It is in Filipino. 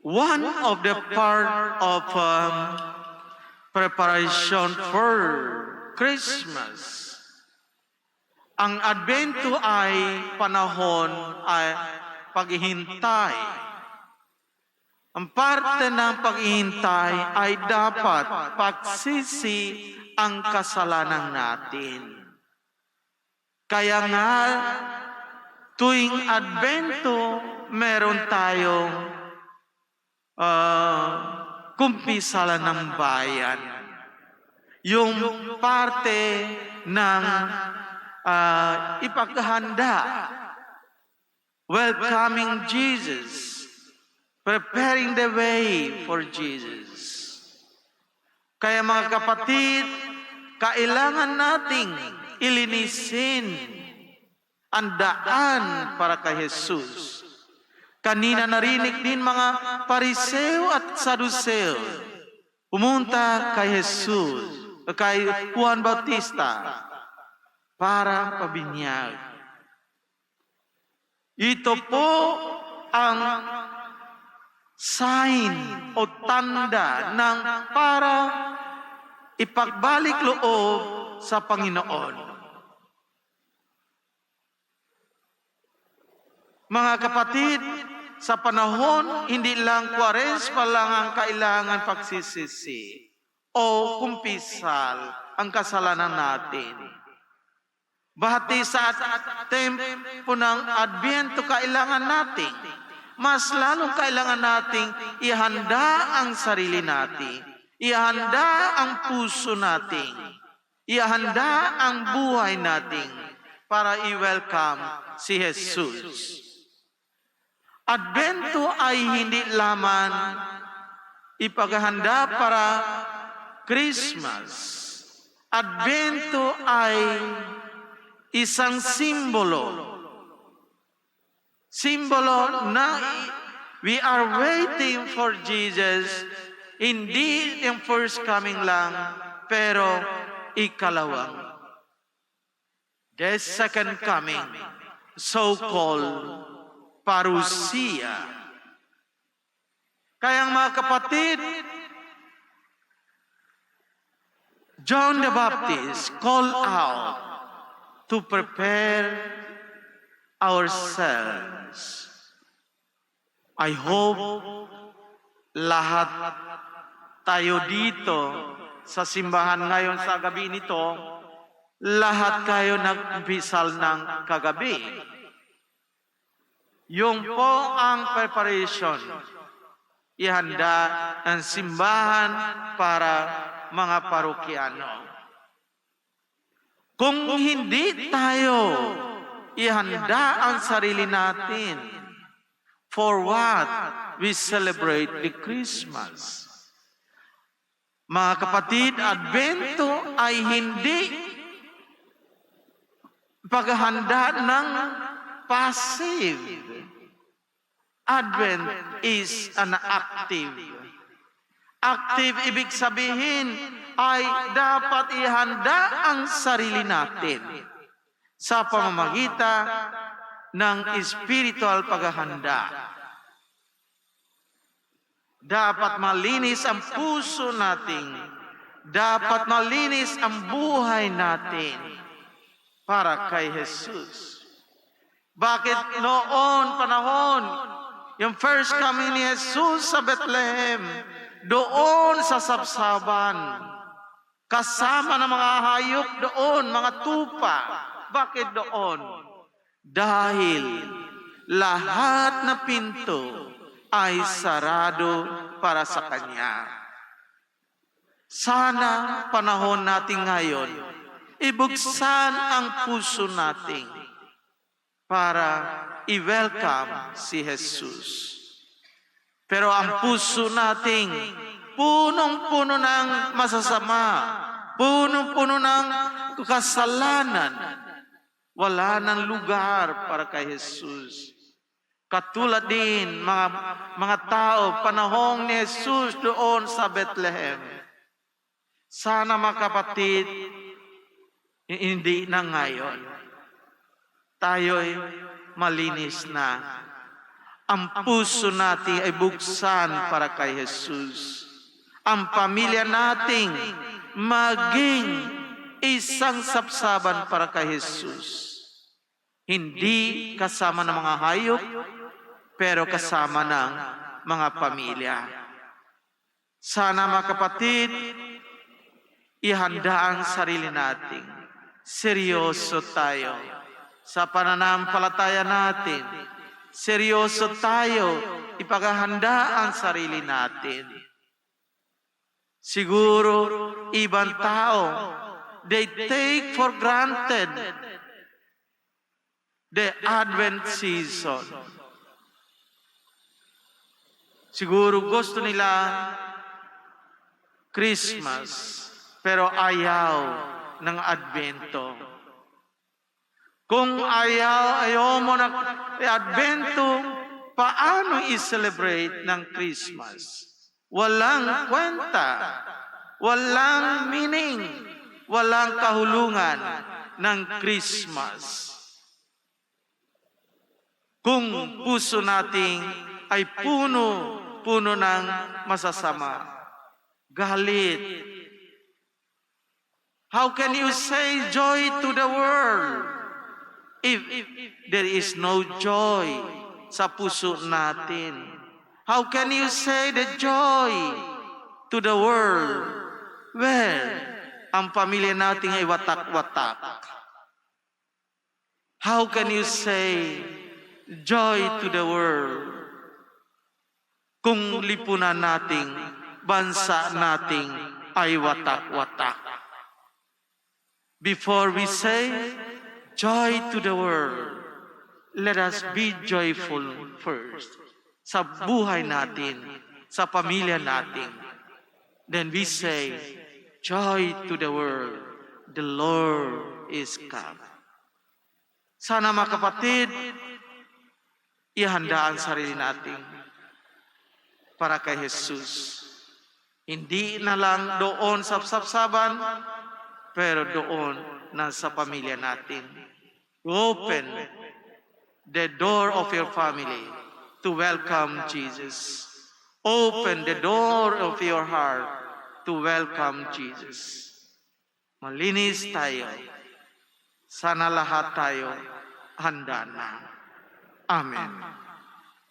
one of the part of preparation for Christmas. Ang Advento ay panahon ay paghihintay. Ang parte ng paghihintay ay dapat pagsisi ang kasalanan natin. Kaya nga, tuwing Advento, meron tayong kumpisala ng bayan. Yung parte ng ipaghahanda, welcoming Jesus, preparing the way for Jesus. Kaya mga kapatid, kailangan nating ilinisin ang daan para kay Jesus. Kanina narinig din mga Pariseo at Saduseo pumunta kay Jesus, kay Juan Bautista para pabinyag. Ito po ang sign o tanda ng para ipagbalik loob sa Panginoon. Mga kapatid, sa panahon, hindi lang Kwaresma lang ang kailangan pagsisisi o kumpisal ang kasalanan natin. Bahati sa tempo ng Adbyento, kailangan natin, mas lalong kailangan nating ihanda ang sarili natin, ihanda ang puso natin, ihanda ang buhay natin para i-welcome si Jesus. Advento ay hindi lamang ipaghahanda para Christmas. Advento ay isang simbolo. Simbolo na we are waiting for Jesus, hindi yung first coming lang, pero ikalawang. The second coming, so-called parusia. Kaya mga kapatid, John the Baptist called out to prepare ourselves. I hope lahat tayo dito sa simbahan ngayon sa gabi nito, lahat kayo nag-umpisa ng kagabi. Yung po ang preparation, ihanda ang simbahan para mga parokyano. Kung hindi tayo ihanda ang sarili natin, for what we celebrate the Christmas. Mga kapatid, Advento ay hindi paghahanda ng passive. Advent is an active. Active, ibig sabihin, ay dapat ihanda ang sarili natin sa pamamagitan ng spiritual paghahanda. Dapat malinis ang puso natin. Dapat malinis ang buhay natin para kay Jesus. Bakit noon panahon, yung first coming ni Jesus sa Bethlehem, doon sa sabsaban, kasama ng mga hayop doon, mga tupa. Bakit doon? Dahil lahat na pinto ay sarado para sa Kanya. Sana panahon natin ngayon, ibuksan ang puso natin para i-welcome si Jesus. Pero ang puso nating punong-puno ng masasama, punong-puno ng kasalanan, wala nang lugar para kay Jesus. Katulad din mga tao, panahong ni Jesus doon sa Bethlehem. Sana mga kapatid, hindi na ngayon. Tayo'y malinis na. ang puso natin ay buksan para kay Jesus. Ang pamilya nating maging isang sapsaban para kay Jesus. Hindi kasama ng mga hayop, pero kasama ng mga pamilya. Sana mga kapatid, ihanda ang sarili natin. Seryoso tayo sa pananampalataya natin. Seryoso tayo ipaghahanda ang sarili natin. Siguro, ibang tao, they take for granted the Advent season. Siguro gusto nila Christmas, pero ayaw ng Advento. Kung ayaw mo ng Advento, paano i-celebrate ng Christmas? Walang kwenta, walang meaning, walang kahulungan ng Christmas. Kung puso nating ay puno ng masasama, galit. How can you say joy to the world if there is no joy sa puso natin? How can you say the joy to the world? Well, ang pamilya natin ay watak-watak. How can you say joy to the world kung lipunan nating bansa nating ay watak-watak? Before we say joy to the world, let us be joyful first sa buhay natin, sa pamilya natin. Then we say, joy to the world, the Lord is come. Sana mga kapatid, ihanda ang sarili natin para kay Jesus. Hindi na lang doon sa sapsaban, pero doon na sa pamilya natin. Open the door of your family to welcome Jesus. Open the door of your heart to welcome Jesus. Malinis tayo. Sana lahat tayo handa na. Amen.